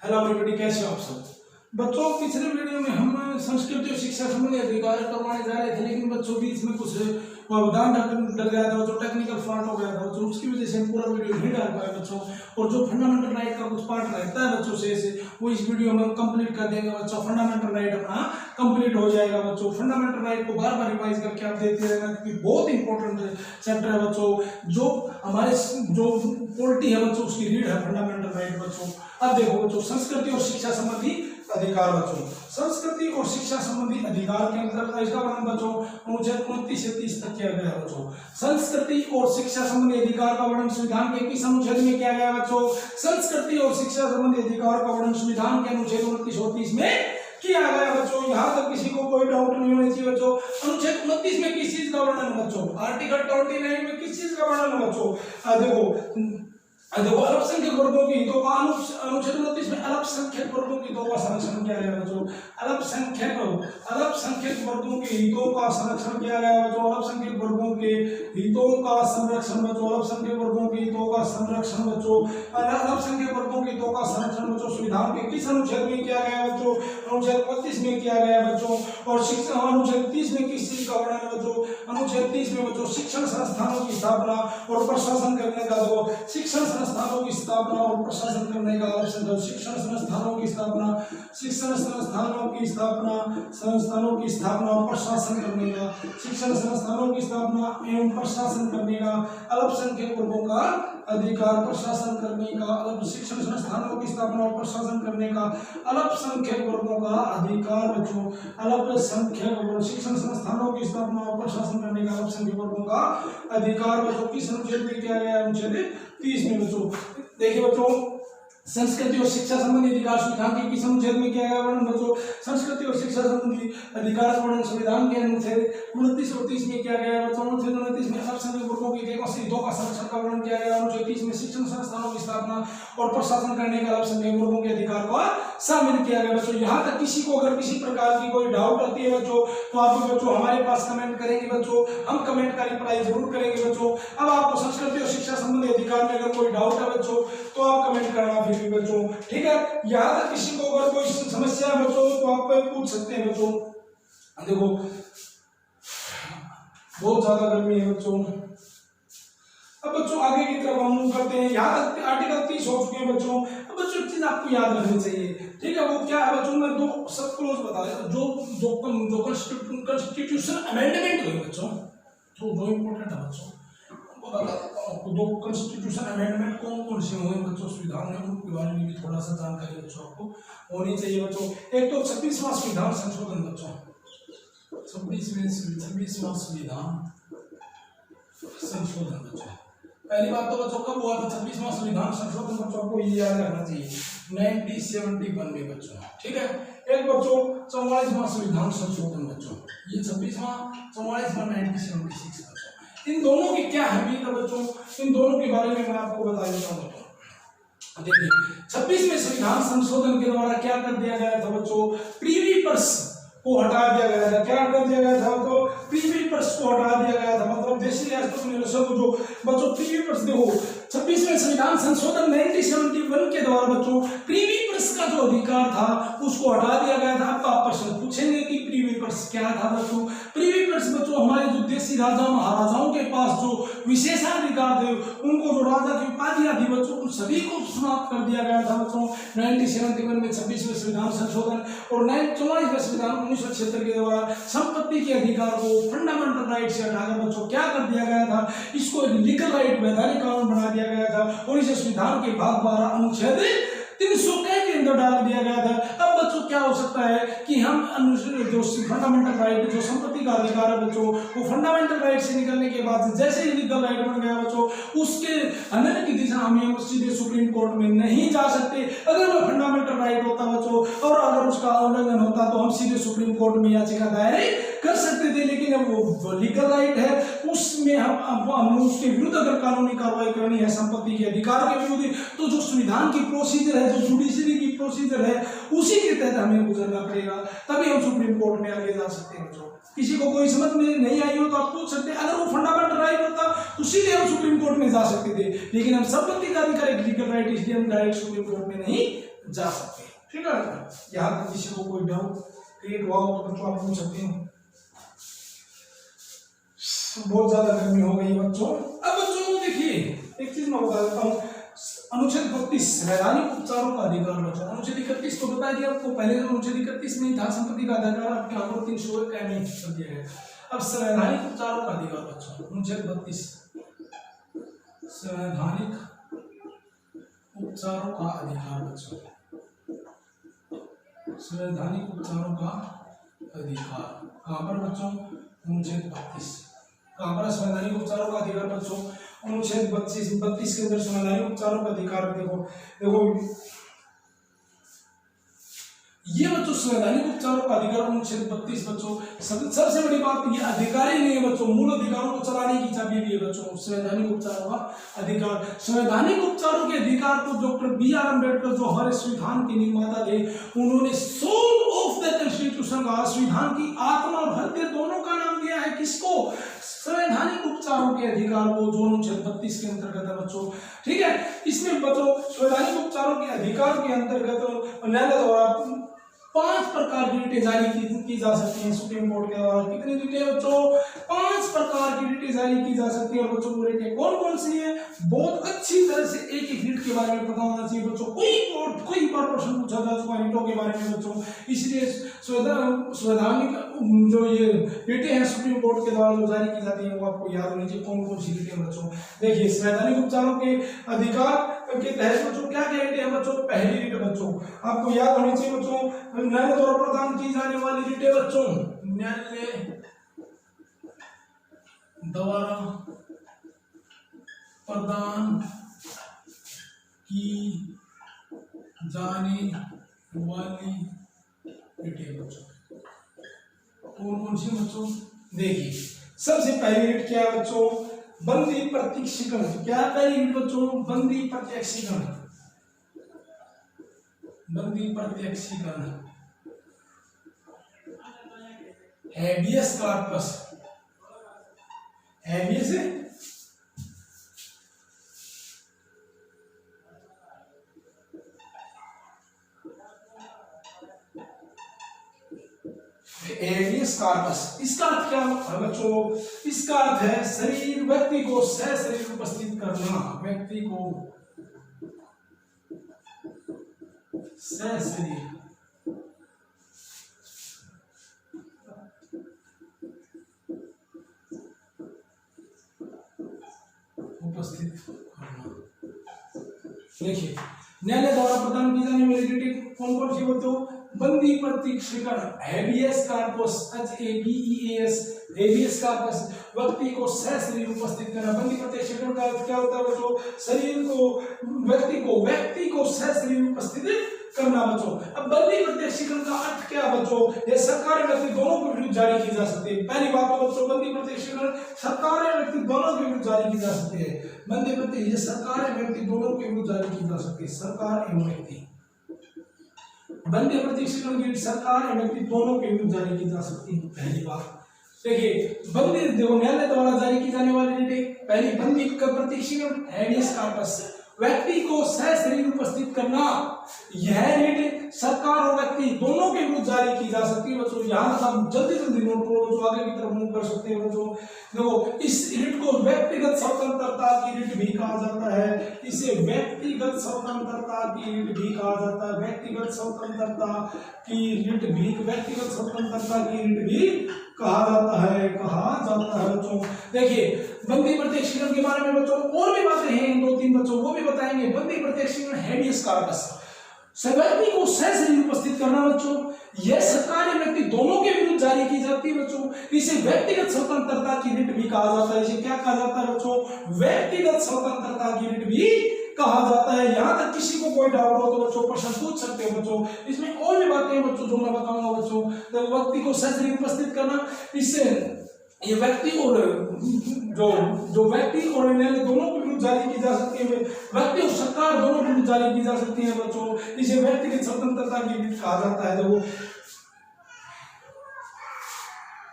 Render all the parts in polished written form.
Hello everybody, कैसे हो आप सब। बच्चों, पिछले वीडियो में हम संस्कृति और शिक्षा संबंधी अधिकार करवाने जा रहे थे, लेकिन बच्चों बीच में कुछ व्यवधान डल गया था, जो टेक्निकल फॉल्ट हो गया था बच्चों, उसकी वजह से हम पूरा वीडियो नहीं डाल पाए बच्चों। और जो फंडामेंटल राइट का कुछ पार्ट रहता है बच्चों से वो इस वीडियो में कंप्लीट कर देंगे बच्चों। फंडामेंटल राइट अपना कंप्लीट हो जाएगा बच्चों। फंडामेंटल राइट को बार बार रिवाइज करके आप देखते रहना, क्योंकि बहुत इंपॉर्टेंट चैप्टर है बच्चों। जो हमारे जो पॉलिटी है बच्चों, उसकी रीड है फंडामेंटल राइट बच्चों। अब देखो बच्चों, संस्कृति और शिक्षा संबंधी अधिकार बच्चों। संस्कृति और शिक्षा संबंधी अधिकार के अंतर्गत इसका वर्णन बच्चों अनुच्छेद 29 से 30 तक किया गया है बच्चों। संस्कृति और शिक्षा संबंधी अधिकार का वर्णन संविधान के किस अनुच्छेद में किया गया है बच्चों? संस्कृति और शिक्षा संबंधी अधिकार का वर्णन संविधान के अनुच्छेद 29 और 30 में किया गया बच्चों। यहाँ तक किसी को कोई डाउट नहीं होना चाहिए बच्चों। अनुच्छेद 29 में किस चीज का वर्णन है बच्चों? आर्टिकल 29 में किस चीज का वर्णन है बच्चों? देखो अल्पसंख्यक वर्गों के हितों का अनुच्छेद 29 में अल्पसंख्यक वर्गों के हितों का संरक्षण किया गया बच्चों। अल्पसंख्यक वर्गों के हितों का संरक्षण किया गया बच्चों। अल्पसंख्यक वर्गों के हितों का संरक्षण बच्चों। अल्पसंख्यक वर्गों के हितों का संरक्षण बच्चों। अल्पसंख्यक वर्गों के हितों का संरक्षण बच्चों संविधान के किस अनुच्छेद में किया गया बच्चों? अनुच्छेद 25 में किया गया बच्चों। और शिक्षा अनुच्छेद 30 में किस चीज का वर्णन है बच्चों? अनुच्छेद 30 में बच्चों शिक्षण संस्थानों की स्थापना और प्रशासन करने का शिक्षण संस्थानों की स्थापना और प्रशासन करने का शिक्षण संस्थानों की स्थापना और प्रशासन करने का शिक्षण संस्थानों की स्थापना एवं प्रशासन करने का अल्पसंख्यक वर्गों का अधिकार प्रशासन करने का शिक्षण संस्थानों की स्थापना और प्रशासन करने का अल्पसंख्यक वर्गों का अधिकार बच्चों। अल्पसंख्यक शिक्षण संस्थानों की स्थापना और प्रशासन करने का अल्पसंख्यक वर्गों का अधिकार बच्चों किस अनुच्छेद में किया गया? अनुच्छेद 30 में बच्चों। देखिए बच्चों, संस्कृति और शिक्षा संबंधी अधिकार संविधान के किस अनुच्छेद में किया गया वर्णन बच्चों? संस्कृति और शिक्षा संबंधी अधिकार का वर्णन संविधान के अनुच्छेद 29 और 30 में किया गया बच्चों। अनुच्छेद 29 में अल्पसंख्यक वर्गों के हितों का संरक्षण का वर्णन किया गया। अनुच्छेद 30 में शिक्षण संस्थानों की स्थापना और प्रशासन करने का अल्पसंख्यक वर्गों के अधिकार को शामिल किया गया बच्चों। यहाँ तक किसी को अगर किसी प्रकार की कोई डाउट आती है बच्चों, तो आप बच्चों हमारे पास कमेंट करेंगे बच्चों, हम कमेंट का रिप्लाई जरूर करेंगे बच्चों। अब आपको संस्कृति और शिक्षा संबंधी अधिकार में अगर कोई डाउट है बच्चों, तो आप कमेंट करना फिर भी बच्चों, ठीक है। यहाँ तक किसी को अगर कोई समस्या है बच्चों, तो आप पूछ सकते हैं बच्चों। देखो बहुत ज्यादा गर्मी है बच्चों। अब बच्चों आगे की तरफ हम मूव करते हैं। यहाँ तक आर्टिकल 30 हो चुके हैं बच्चों। अब बच्चों एक चीज आपको याद रखनी चाहिए, ठीक है। वो क्या है बच्चों? मैं दो सब क्लोज बता रहा जो कॉन्स्टिट्यूशन अमेंडमेंट हुए बच्चों, जो इम्पोर्टेंट है बच्चों, आपको दो कॉन्स्टिट्यूशन अमेंडमेंट कौन कौन से हुए बच्चों संविधान में, उनके बारे में भी थोड़ा सा जानकारी बच्चों आपको होनी चाहिए बच्चों। एक तो 26वां संविधान संशोधन बच्चों, 26वां संविधान संशोधन बच्चों। पहली बात तो बच्चों कब हुआ था? 26वां संविधान संशोधन बच्चों को ये याद रखना चाहिए 1971 में बच्चों, ठीक है। एक बच्चों 44वां संविधान संशोधन बच्चों, ये 26वां 44वां 1976 बच्चों। इन दोनों की क्या अहमियत है बच्चों? इन दोनों के बारे में मैं आपको बता देता हूँ बच्चों। देखिए 26वें संविधान संशोधन के द्वारा क्या कर दिया गया था बच्चों? प्रीवी पर्स को हटा दिया गया था। क्या कर दिया गया था? तो प्रीवी पर्स को हटा दिया गया था, मतलब देशी राष्ट्र को जो बच्चों प्रीवी पर्स, देखो 26वें संविधान संशोधन 1971 के द्वारा बच्चों प्रीवी पर्स का जो अधिकार था उसको हटा दिया गया था। आप प्रश्न पूछेंगे कि प्रीवी पर्स क्या था बच्चों? प्रीवी पर्स बच्चों हमारे जो देशी राजा महाराजाओं के पास जो विशेषाधिकार थे, उनको जो राजा की उपाधियां थी बच्चों, उन सभी को समाप्त कर दिया गया था बच्चों 1971 में 26वें संविधान संशोधन। और 44वें संविधान 1976 के द्वारा संपत्ति के अधिकार को फंडामेंटल राइट से हटाकर बच्चों क्या कर दिया गया था? इसको लीगल राइट वैधानिक कानून बना दिया गया था और इसे संविधान के भाग 12 अनुच्छेद 300 के अंदर डाल दिया गया था। अब बच्चों क्या हो सकता है कि हम जो फंडामेंटल राइट, जो संपत्ति का अधिकार है बच्चों, वो फंडामेंटल राइट से निकलने के बाद जैसे ही लीगल राइट बन गया बच्चों, उसके हनन की दिशा हम सीधे सुप्रीम कोर्ट में नहीं जा सकते। अगर वो फंडामेंटल राइट होता बच्चों और अगर उसका उल्लंघन होता तो हम सीधे सुप्रीम कोर्ट में याचिका दायर कर सकते थे, लेकिन अब वो लीगल राइट है, उसमें हम उसके विरुद्ध अगर कानूनी कार्रवाई करनी है संपत्ति के अधिकार के विरुद्ध, तो जो संविधान की प्रोसीजर है, जो जुडिशरी की प्रोसीजर है, उसी के तहत हमें गुजरना पड़ेगा, तभी हम सुप्रीम कोर्ट में आगे जा सकते हैं बच्चों। किसी को कोई समझ में नहीं आई हो तो आप पूछ सकते हैं। अगर वो फंडामेंटल राइट होता तो सीधे हम सुप्रीम कोर्ट में जा सकते थे, लेकिन हम संपत्ति का अधिकार एक लीगल राइट, इसलिए हम डायरेक्ट सुप्रीम कोर्ट में नहीं जा सकते हैं। ठीक है ना, यहाँ तक किसी को कोई डाउट क्रिएट हुआ हो तो बच्चों आप पूछ सकते हैं। बहुत ज्यादा गर्मी हो गई बच्चों। अब बच्चों देखिए एक चीज मैं बता देता हूँ, अनुच्छेद 32 वैधानिक उपचारों का अधिकार बच्चों। अनुच्छेद 31 तो बता दिया आपको पहले, तो अनुच्छेद 31 में था संपत्ति का अधिकार, आपके यहाँ पर 301 का नहीं कर दिया है। अब संवैधानिक उपचारों का अधिकार बच्चों, अनुच्छेद 32 संवैधानिक उपचारों का अधिकार बच्चों, संवैधानिक उपचारों का अधिकार कहाँ पर बच्चों, अनुच्छेद 32 कहाँ पर संवैधानिक उपचारों का अधिकार बच्चों, अनुच्छेद 32 के अंदर संवैधानिक उपचारों का अधिकार। देखो देखो ये बच्चों संवैधानिक उपचारों का अधिकार अनुच्छेद 32 बच्चों। सबसे बड़ी बात ये अधिकार ही नहीं है बच्चों, मूल अधिकारों को चलाने की चाबी भी है बच्चों संवैधानिक उपचारों का अधिकार। संवैधानिक उपचारों के अधिकार को डॉक्टर बी.आर. अम्बेडकर जो हमारे संविधान के निर्माता थे, उन्होंने सोल ऑफ द कॉन्स्टिट्यूशन का, संविधान की आत्मा और हृदय दोनों का नाम दिया है किसको, संवैधानिक उपचारों के अधिकार को, जो अनुच्छेद 32 के अंतर्गत है बच्चों। ठीक है, इसमें बच्चों संवैधानिक उपचारों के अधिकार के अंतर्गत न्यायालय द्वारा 5 प्रकार की रिटें जारी की जा सकती हैं सुप्रीम कोर्ट के द्वारा। कितनी रिटें बच्चों, 5 प्रकार की रिटें जारी की जा सकती है बच्चों। वो रिटें कौन कौन सी है, बहुत अच्छी तरह से एक एक रिट के बारे में पता होना चाहिए बच्चों। कोई बार प्रश्न पूछा जा चुका है रिटों के बारे में बच्चों, इसलिए संवैधानिक जो ये रिटें हैं सुप्रीम कोर्ट के द्वारा जो जारी की जाती है वो आपको याद होनी चाहिए कौन कौन सी रिटें बच्चों। देखिए संवैधानिक उपचारों के अधिकार के तहत बच्चों क्या क्या रिटें हैं बच्चों। पहली रिट बच्चों आपको याद होनी चाहिए बच्चों, न्यायालय द्वारा प्रदान की जाने वाली रिटें बच्चों, न्यायालय द्वारा प्रदान की जाने वाली रिटें बच्चों कौन कौन सी बच्चों। देखिए सबसे पहली रिट क्या है बच्चों, बंदी प्रत्यक्षीकरण। क्या पहली रिट बच्चों, बंदी प्रत्यक्षीकरण, बंदी प्रत्यक्षीकरण, habeas corpus, habeas habeas corpus. इसका अर्थ क्या है बच्चों, इसका अर्थ है शरीर, व्यक्ति को सशरीर उपस्थित करना, व्यक्ति को सशरीर उपस्थित करना। देखिए न्यायालय द्वारा प्रदान की जाने वाली रिटें कौन कौन सी बच्चों, बंदी प्रत्यक्षीकरण, habeas corpus, HABEAS, habeas corpus, व्यक्ति को सशरीर उपस्थित करना। बंदी प्रत्यक्षीकरण का अर्थ क्या होता है बच्चों, शरीर को, व्यक्ति को सशरीर उपस्थित करना बच्चों। अब बंदी प्रत्यक्षीकरण का अर्थ क्या बच्चों, ये सरकार और व्यक्ति दोनों के विरुद्ध जारी की जा सकती है। पहली बात तो बच्चों बंदी प्रत्यक्षीकरण सरकार और व्यक्ति दोनों के विरुद्ध जारी की जा सकती है। बंदी प्रत्यक्ष सरकार और व्यक्ति दोनों के विरुद्ध जारी की जा सकती है, सरकार एवं व्यक्ति। बंदी प्रत्यक्षीकरण की सरकार और व्यक्ति दोनों के विरुद्ध जारी की जा सकती है। पहली बात देखिए बंदी न्यायालय द्वारा जारी की जाने वाली रिटें, पहली बंदी का प्रत्यक्षीकरण, हैबियस कॉर्पस, व्यक्ति को सशरीर उपस्थित करना। यह रिट सरकार और व्यक्ति दोनों के विरुद्ध जारी की जा सकती है बच्चों। यहाँ तक हम जल्दी नोट करो जो आगे की तरफ मूव कर सकते हैं बच्चों। देखो इस रिट को व्यक्तिगत स्वतंत्रता की रिट भी कहा जाता है, इसे व्यक्तिगत स्वतंत्रता की रिट भी कहा जाता है, व्यक्तिगत स्वतंत्रता की रिट भी, व्यक्तिगत स्वतंत्रता की रिट भी कहा जाता है बच्चों। देखिए बंदी प्रत्यक्षीकरण के बारे में बच्चों और भी बातें हैं, 2-3 बच्चों वो भी बताएंगे। बंदी प्रत्यक्षीकरण, हैबियस कॉर्पस, व्यक्ति को सशरीर उपस्थित करना बच्चों, यह सरकार और व्यक्ति दोनों के विरुद्ध जारी की जाती है बच्चों। इसे व्यक्तिगत स्वतंत्रता की रिट भी कहा जाता है। इसे क्या कहा जाता है बच्चों, व्यक्तिगत स्वतंत्रता की रिट भी कहा जाता है। यहाँ तक किसी को कोई डाउट हो तो बच्चों प्रश्न पूछ सकते हो बच्चों। इसमें और भी बातें हैं बच्चों जो मैं बताऊंगा बच्चों। तो व्यक्ति को सशरीर उपस्थित करना, इससे ये व्यक्ति और जो व्यक्ति और न्यायालय दोनों के विरुद्ध जारी की जा सकती है, व्यक्ति और सरकार दोनों के विरुद्ध जारी की जा सकती है बच्चों। इसे व्यक्तिगत स्वतंत्रता की रिट कहा जाता है। देखो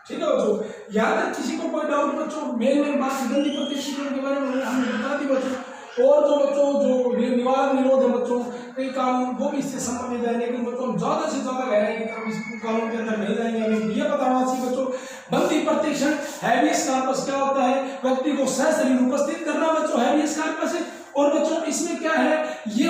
ठीक है बच्चों, यहाँ तक किसी को कोई डाउट बच्चों, मेन बात बंदी प्रत्यक्षीकरण के बारे में हमने बता दी बच्चों। और जो बच्चों जो निवारण निरोध है बच्चों कई कानून वो भी इससे संबंधित है, लेकिन बच्चों हम ज्यादा से ज्यादा गहराई की तरफ इस कानून के अंदर नहीं जाएंगे। हमें ये पता होना चाहिए बच्चों बंदी प्रतिक्षण हैबियस कॉर्पस क्या होता है, व्यक्ति को सशरीर उपस्थित करना बच्चों हैबियस कॉर्पस है। और बच्चों इसमें क्या है, ये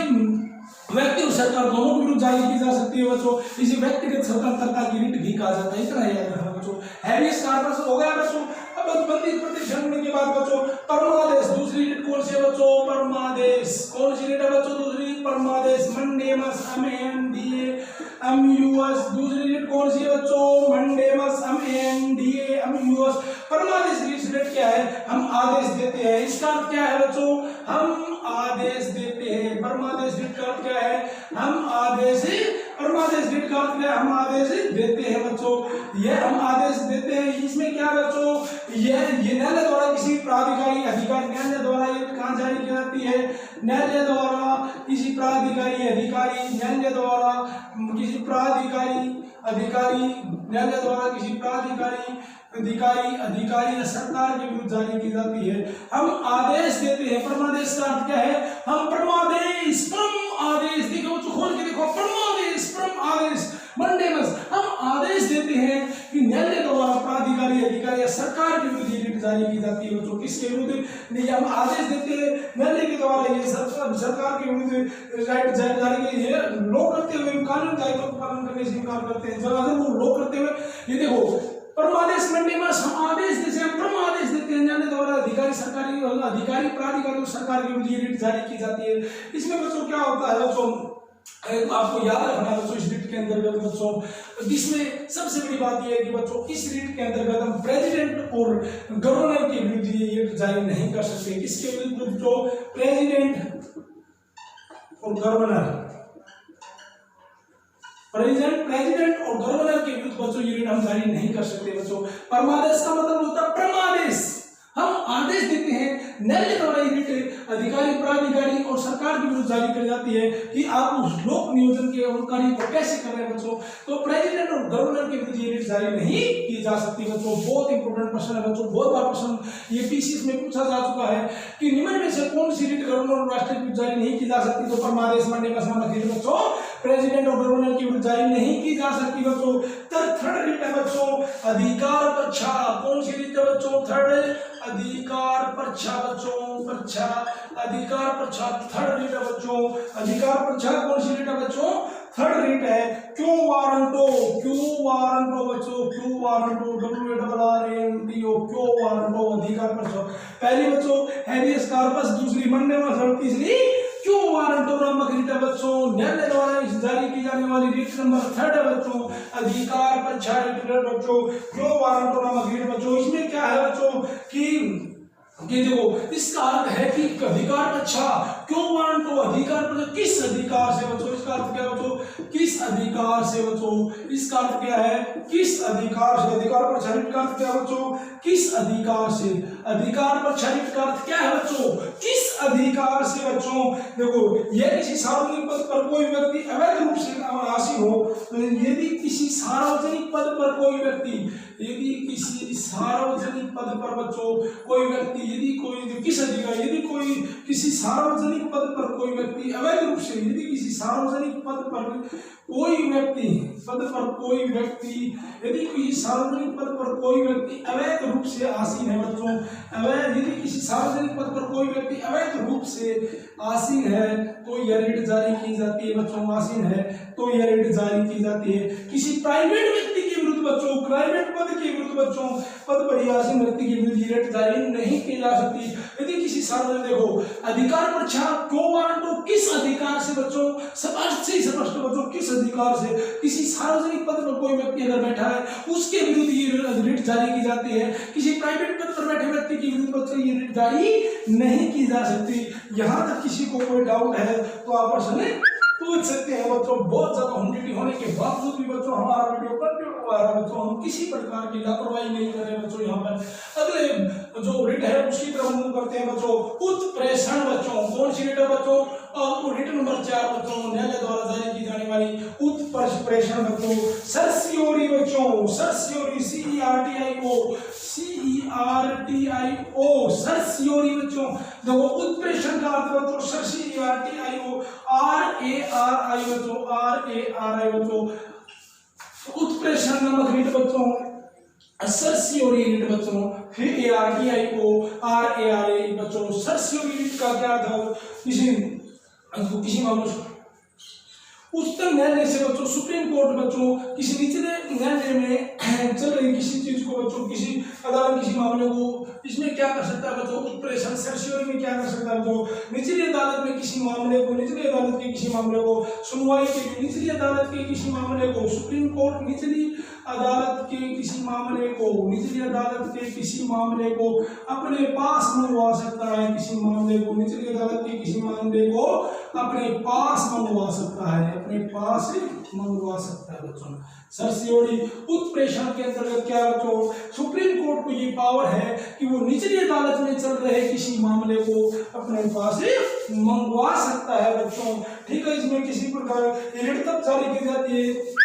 व्यक्ति और सरकार दोनों के विरुद्ध जारी की जा सकती है बच्चों, इसे व्यक्तिगत स्वतंत्रता की रिट भी कहा जाता है। इतना याद रखना बच्चों, हैबियस कॉर्पस हो गया बच्चों। अब बंदी प्रतिक्षण होने के बाद बच्चों परमादेश, दूसरी रिट कौन सी है बच्चों, परमादेश। कौन सी रिट है बच्चों, दूसरी परमादेश, मंडेमस अमेंडिएमयूएस। दूसरी रिट कौन सी है बच्चों, मंडेमस अमेंडिएमयूएस। परमादेश रिट क्या है, हम आदेश देते हैं, इसका अर्थ क्या है बच्चों, हम आदेश देते हैं। परमादेश रिट का अर्थ क्या है, हम आदेश, परमादेश रिट का अर्थ क्या है, हम आदेश देते हैं बच्चों। ये हम आदेश देते हैं, इसमें क्या है बच्चों, ये न्यायालय द्वारा किसी प्राधिकारी अधिकारी, न्यायालय द्वारा ये कहाँ जारी की जाती है, न्यायालय द्वारा किसी प्राधिकारी अधिकारी, न्यायालय द्वारा किसी प्राधिकारी अधिकारी, न्यायालय द्वारा किसी प्राधिकारी अधिकारी या सरकार के विरुद्ध जारी की जाती है। हम आदेश देते हैं। परमादेश का अर्थ क्या है, हम परमादेश, परम आदेश, देखो खोल के देखो, परमादेश, परम आदेश, मंडेमस, हम आदेश देते हैं कि न्यायालय द्वारा प्राधिकारी अधिकारी या सरकार के विरुद्ध रिट जारी की जाती है बच्चों। किसके विरुद्ध, नहीं, हम आदेश देते हैं न्यायालय के द्वारा ये सरकार के विरुद्ध राइट जारी की है। लोग करते हुए कानून दायित्व को पालन करने से इनकार करते हैं, जब अगर वो लोग करते हुए, ये देखो परमादेश मंडेमस, हम आदेश देते हैं, परमादेश देते हैं, न्यायालय द्वारा अधिकारी सरकारी अधिकारी प्राधिकारी और सरकार के विरुद्ध रिट जारी की जाती है। इसमें बच्चों क्या होता है बच्चों, आपको याद रखना बच्चों, इस रिट के अंतर्गत बच्चों इसमें सबसे बड़ी बात यह है कि बच्चों इस रिट के अंतर्गत हम प्रेसिडेंट और गवर्नर के विरुद्ध ये रिट जारी नहीं कर सकते। किसके विरुद्ध बच्चों, प्रेसिडेंट और गवर्नर, प्रेसिडेंट और गवर्नर के विरुद्ध बच्चों ये रिट हम जारी नहीं कर सकते बच्चों। परमादेश का मतलब होता है प्रमादेश, हम आदेश देते हैं, न्यायालय द्वारा ये रिट अधिकारी प्राधिकारी और सरकार के विरुद्ध जारी की जाती है कि आप उस लोक नियोजन के कार्य को कैसे कर रहे हैं बच्चों। तो प्रेसिडेंट और गवर्नर के विरुद्ध ये रिट जारी नहीं की जा सकती बच्चों। बहुत इंपोर्टेंट क्वेश्चन है बच्चों, बहुत बार क्वेश्चन ये पीसीएस में पूछा जा चुका है कि निम्न में से कौन सी रिट गवर्नर और राष्ट्रपति के विरुद्ध जारी नहीं की जा सकती। तो परमादेश मंडेमस नामक रिट बच्चों प्रेसिडेंट और गवर्नर के विरुद्ध जारी नहीं की जा सकती बच्चों। थर्ड रिट है बच्चों अधिकार पर्चा। कौन सी रिट है बच्चों, थर्ड अधिकार पर्चा बच्चों, पर्चा, अधिकार पर्चा, थर्ड रिट है बच्चों। अधिकार पर्चा कौन सी रिट है बच्चों, थर्ड रिट है। क्यों वारंटो, क्यों वारंटो बच्चों, क्यों वारंटो, WRRANTO, क्यों वारंटो अधिकार पर्चा। पहली बच्चों हैबियस कॉर्पस, दूसरी मंडेमस और तीसरी क्यों वारंटो नामक रिट है बच्चों। न्यायालय द्वारा जारी की जाने वाली रिट नंबर थर्ड है बच्चों, अधिकार पर्चा रिट बच्चों, क्यों वारंटो नामक रिट बच्चों। इसमें क्या है बच्चों कि देखो इसका अर्थ है कि अधिकार पर्चा, क्यों वारंटो अधिकार पर्चा, किस अधिकार से बच्चों, इसका अर्थ क्या बच्चों, किस अधिकार से बच्चों, इसका अर्थ क्या है, किस अधिकार से। अधिकार पर्चा रिट का अर्थ क्या बच्चों, किस अधिकार से। अधिकार पर्चा रिट का अर्थ क्या है बच्चों, किस अधिकार से बच्चों। देखो यह किसी सार्वजनिक पद पर कोई व्यक्ति अवैध रूप से आसीन हो, तो यदि किसी सार्वजनिक पद पर कोई व्यक्ति, यदि किसी सार्वजनिक पद पर बच्चों कोई व्यक्ति, यदि कोई किस अधिकार, यदि कोई किसी सार्वजनिक पद पर कोई व्यक्ति अवैध रूप से, यदि किसी सार्वजनिक पद पर कोई व्यक्ति, यदि किसी सार्वजनिक पद पर कोई व्यक्ति अवैध रूप से आसीन है बच्चों, अवैध, यदि किसी सार्वजनिक पद पर कोई व्यक्ति अवैध रूप से आसीन है तो यह रिट जारी की जाती है बच्चों। आसीन है तो यह रिट जारी की जाती है। किसी प्राइवेट व्यक्ति के विरुद्ध बच्चों, प्राइवेट पद के विरुद्ध बच्चों, पद पर आसीन व्यक्ति के विरुद्ध रिट जारी नहीं की जा सकती। यदि किसी सार्वजनिक, देखो अधिकार पर्चा क्यों वारंटो, किस अधिकार से बच्चों, स्पष्ट से स्पष्ट बच्चों, किस अधिकार से। किसी सार्वजनिक पद पर कोई व्यक्ति अगर बैठा है उसके विरुद्ध ये रिट जारी की जाती है। किसी प्राइवेट पद पर बैठे व्यक्ति के विरुद्ध बच्चों ये रिट जारी नहीं की जा सकती। यहाँ तक किसी को कोई डाउट है तो आप प्रश्न पूछ सकते हैं बच्चों। बहुत ज्यादा ह्यूमिडिटी होने के बावजूद भी बच्चों हमारा वीडियो कंटिन्यू हो रहा है बच्चों, हम किसी प्रकार की लापरवाही नहीं कर रहे बच्चों। यहाँ पर अगले जो रिट है उसकी तरफ मूव करते हैं बच्चों। उत्प्रेषण बच्चों, कौन सी रिट है बच्चों, रिट नंबर 4 बच्चों, न्यायालय द्वारा जारी की जाने वाली उत्प्रेषण बच्चों। सर्सियोरी बच्चों, सर्सियोरी, CERTIO, CERTIO सर्सियोरी बच्चों, देखो उत्प्रेषण का अर्थ बच्चों CERTIO, RARI बच्चों, RARI बच्चों उत्प्रेषण नामक रीट बच्चों, सर्सियोरी रीट बच्चों, फिर ARTIO RARI बच्चों। सर्सियोरी रीट का क्या था, किसी मामले उच्चतम न्यायालय से बच्चों, सुप्रीम कोर्ट बच्चों किसी निचले न्यायालय में चल रही किसी चीज को बच्चों, किसी अदालत किसी मामले को, इसमें क्या कर सकता है बच्चों, उत्प्रेषण सर्सियोरी में क्या कर सकता है बच्चों, निचली अदालत में किसी मामले को, निचली अदालत के किसी मामले को सुनवाई के लिए, निचली अदालत के किसी मामले को सुप्रीम कोर्ट निचली अदालत के किसी मामले को, निचली अदालत के किसी मामले को अपने पास मंगवा सकता है, किसी मामले को निचली अदालत के किसी मामले को अपने पास मंगवा सकता है, अपने पास मंगवा सकता है बच्चों। सर्सियोरी उत्प्रेषण के अंतर्गत क्या बच्चों, सुप्रीम कोर्ट को ये पावर है कि वो निचली अदालत में चल रहे किसी मामले को अपने पास मंगवा सकता है बच्चों। ठीक है, इसमें किसी प्रकार रिट तब जारी की जाती है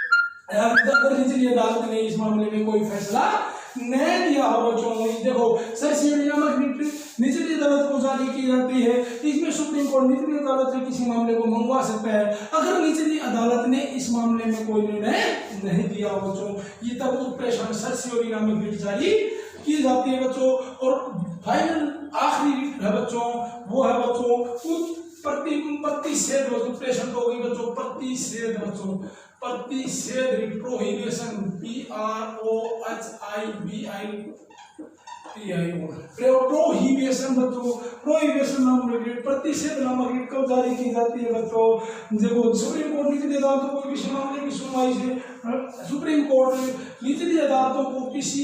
अगर निचली अदालत ने इस मामले में कोई फैसला नहीं दिया हो बच्चों। देखो सर्सियोरी नामक रिट निचली अदालत को जारी की जाती है, इसमें सुप्रीम कोर्ट निचली अदालत से किसी मामले को मंगवा सकता है अगर निचली अदालत ने इस मामले में कोई निर्णय नहीं दिया हो बच्चों। ये तब उत्प्रेषण सर्सियोरी नामक रिट जारी की जाती है बच्चों। और फाइनल आखिरी रिट है बच्चों, वो है बच्चों प्रतिषेध उत्प्रेषण तो होगी बच्चों, प्रतिषेध बच्चों, प्रतिषेध रिट, प्रोहिबिशन प्रोहिबिशन बच्चों, प्रोहिबिशन नामक रिट, प्रतिषेध नामक रिट कब जारी की जाती है बच्चों, देखो सुप्रीम कोर्ट निचली अदालतों को किसी मामले की सुनवाई से, सुप्रीम कोर्ट निचली अदालतों को किसी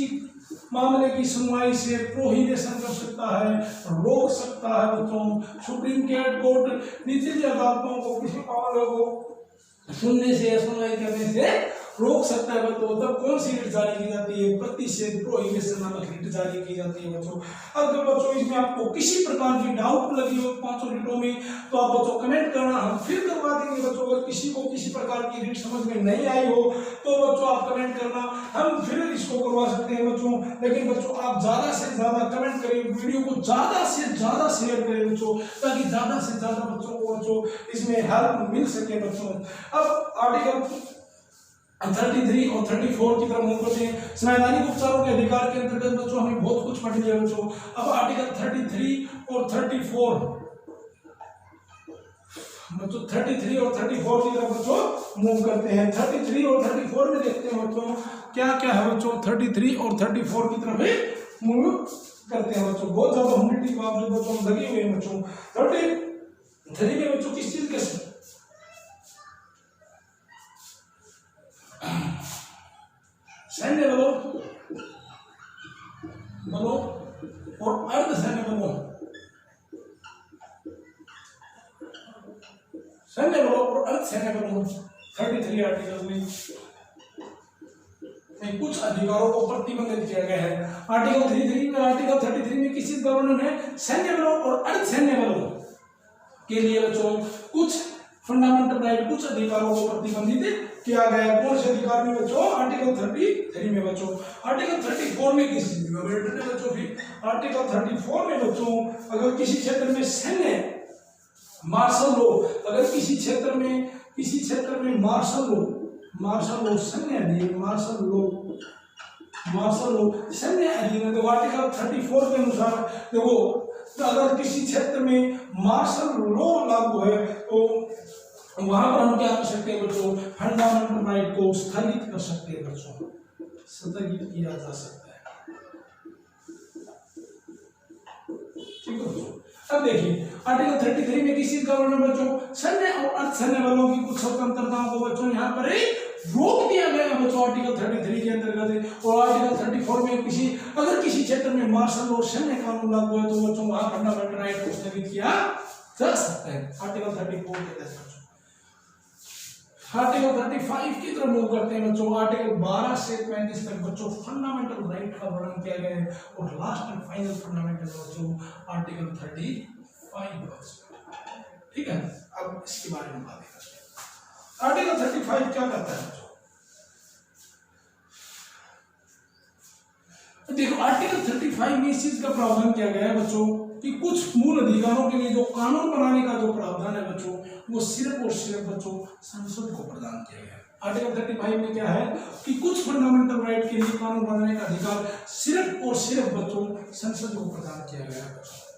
मामले की सुनवाई से प्रोहिबिशन कर सकता है, रोक सकता है बच्चों। सुप्रीम कोर्ट निचली अदालतों को किसी मामले को सुनने से या सुनवाई करने से रोक सकता है बच्चों। तब कौन सी रिट जारी की जाती है, प्रतिषेध प्रोहिबिशन नामक रिट जारी की जाती है बच्चों। अगर बच्चों इसमें आपको किसी प्रकार की डाउट लगी हो पांचों रिटों में तो आप बच्चों कमेंट करना, हम फिर करवा देंगे बच्चों। अगर किसी को किसी प्रकार की रिट समझ में नहीं आई हो तो बच्चों आप कमेंट करना, हम फिर इसको करवा सकते हैं बच्चों। लेकिन बच्चों आप ज्यादा से ज्यादा कमेंट करें, वीडियो को ज्यादा से ज्यादा शेयर करें बच्चों, ताकि ज्यादा से ज्यादा बच्चों को बच्चों इसमें हेल्प मिल सके बच्चों। अब आर्टिकल 33 और 34 की तरफ मूव करते हैं। संवैधानिक उपचारों के अधिकार के अंतर्गत बच्चों हमने बहुत कुछ पढ़ लिया बच्चों। अब आर्टिकल 33 और 34 बच्चों, 33 और 34 की तरफ बच्चों मूव करते हैं। 33 और 34 में देखते हैं बच्चों क्या क्या है बच्चों। 33 और 34 की तरफ मूव करते हैं बच्चों। बहुत ज्यादा ह्यूमिडिटी बच्चों लगी हुई है बच्चों। 33 में बच्चों किस चीज के सैन्य बलों और अर्धसैन्य बलों, सैन्य बलों और अर्धसैन्य बलों 33 आर्टिकल में कुछ अधिकारों को प्रतिबंधित किया गया है। आर्टिकल 33 में किस चीज का वर्णन है, सैन्य बलों और अर्धसैन्य बलों के लिए बच्चों कुछ फंडामेंटल राइट, कुछ अधिकारों को प्रतिबंधित किया गया। कौन से अधिकार में बच्चों, आर्टिकल 33 में बच्चों। आर्टिकल 34 में किस चीज में बच्चों, फिर आर्टिकल 34 में बच्चों अगर किसी क्षेत्र में सैन्य मार्शल लो, अगर किसी क्षेत्र में मार्शल लो सैन्य अधिनियम, मार्शल लो सैन्य अधिनियम, तो आर्टिकल 34 के अनुसार देखो अगर किसी क्षेत्र में मार्शल लॉ लागू है तो वहां पर हम क्या कर सकते हैं बच्चों, फंडामेंटल राइट को स्थगित कर सकते हैं बच्चों, स्थगित किया जा सकता है। ठीक है बच्चों। अब देखिए आर्टिकल 33 में किस चीज का वर्णन बच्चों, सैन्य और अर्धसैन्य बलों की कुछ स्वतंत्रताओं को बच्चों यहाँ पर रोक दिया गया है बच्चों आर्टिकल 33 के अंतर्गत। और आर्टिकल 34 में अगर किसी क्षेत्र में मार्शल और सैन्य कानून लागू है तो बच्चों वहां फंडामेंटल राइट को स्थगित किया जा सकता है। आर्टिकल 34 के तहत आर्टिकल 35 की तरफ मूव करते हैं बच्चों। आर्टिकल 12 से 35 तक बच्चों फंडामेंटल राइट का वर्णन किया गया है। और लास्ट एंड फाइनल फंडामेंटल बच्चों आर्टिकल 35। ठीक है, अब इसके बारे में बात करते हैं। आर्टिकल 35 क्या करता है बच्चों, देखो आर्टिकल 35 में इस चीज का प्रावधान किया गया है बच्चों कि कुछ मूल अधिकारों के लिए जो कानून बनाने का जो प्रावधान है बच्चों, वो सिर्फ और सिर्फ बच्चों संसद को प्रदान किया गया है। आर्टिकल 35 में क्या है कि कुछ फंडामेंटल राइट के लिए कानून बनाने का अधिकार सिर्फ और सिर्फ बच्चों संसद को प्रदान किया गया है।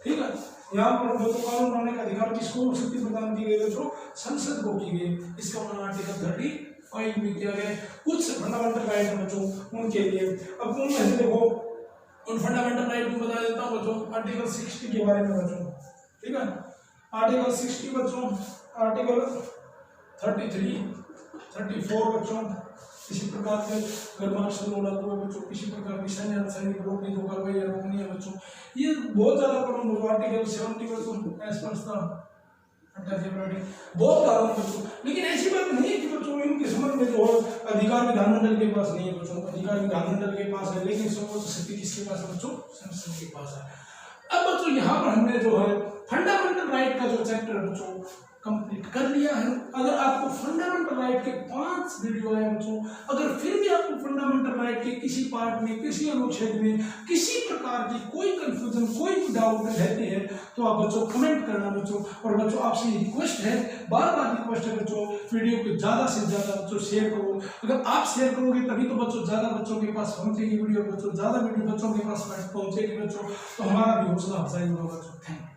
ठीक है, यहाँ पर बच्चों कानून बनाने का अधिकार किसको शक्ति प्रदान की गई बच्चों, संसद को की गई। इसका वर्णन आर्टिकल 35 में किया गया है। कुछ फंडामेंटल राइट है बच्चों उनके लिए। अब उनमें से देखो उन फंडामेंटल राइट को बता देता हूँ बच्चों, आर्टिकल 60 के बारे में बच्चों। ठीक है, आर्टिकल 60 बच्चों, आर्टिकल 33, 34 बच्चों, किसी प्रकार के अगर मार्शल लॉ लागू है बच्चों, किसी प्रकार की सैन्य अर्धसैनिक रोकनी तो कार्रवाई रोकनी है बच्चों, ये बहुत ज्यादा कानून होगा। आर्टिकल 70 बच्चों, एज पर बहुत कानून बच्चों, लेकिन ऐसी बात नहीं है कि बच्चों इनके संबंध में जो अधिकार विधानमंडल के पास नहीं है बच्चों, अधिकार विधानमंडल के पास है, लेकिन सर्वोच्च शक्ति किसके पास है बच्चों, संसद के पास है। अब बच्चों यहाँ पर हमने जो है फंडामेंटल राइट का जो चैप्टर बच्चों कंप्लीट कर लिया है। अगर आपको फंडामेंटल राइट के 5 वीडियो है बच्चों, अगर फिर भी आपको फंडामेंटल राइट के किसी पार्ट में, किसी अनुच्छेद में किसी प्रकार की कोई कंफ्यूजन, कोई भी डाउट रहती है तो आप बच्चों कमेंट करना बच्चों। और बच्चों आपसे रिक्वेस्ट है, बार बार रिक्वेस्ट है बच्चों, वीडियो को ज्यादा से ज्यादा बच्चों शेयर करो। अगर आप शेयर करोगे तभी तो बच्चों ज्यादा बच्चों के पास पहुंचेगी वीडियो बच्चों, ज्यादा वीडियो बच्चों के पास पहुंचेगी बच्चों, तो हमारा भी हौसला अफजाई होगा बच्चों। Thank you.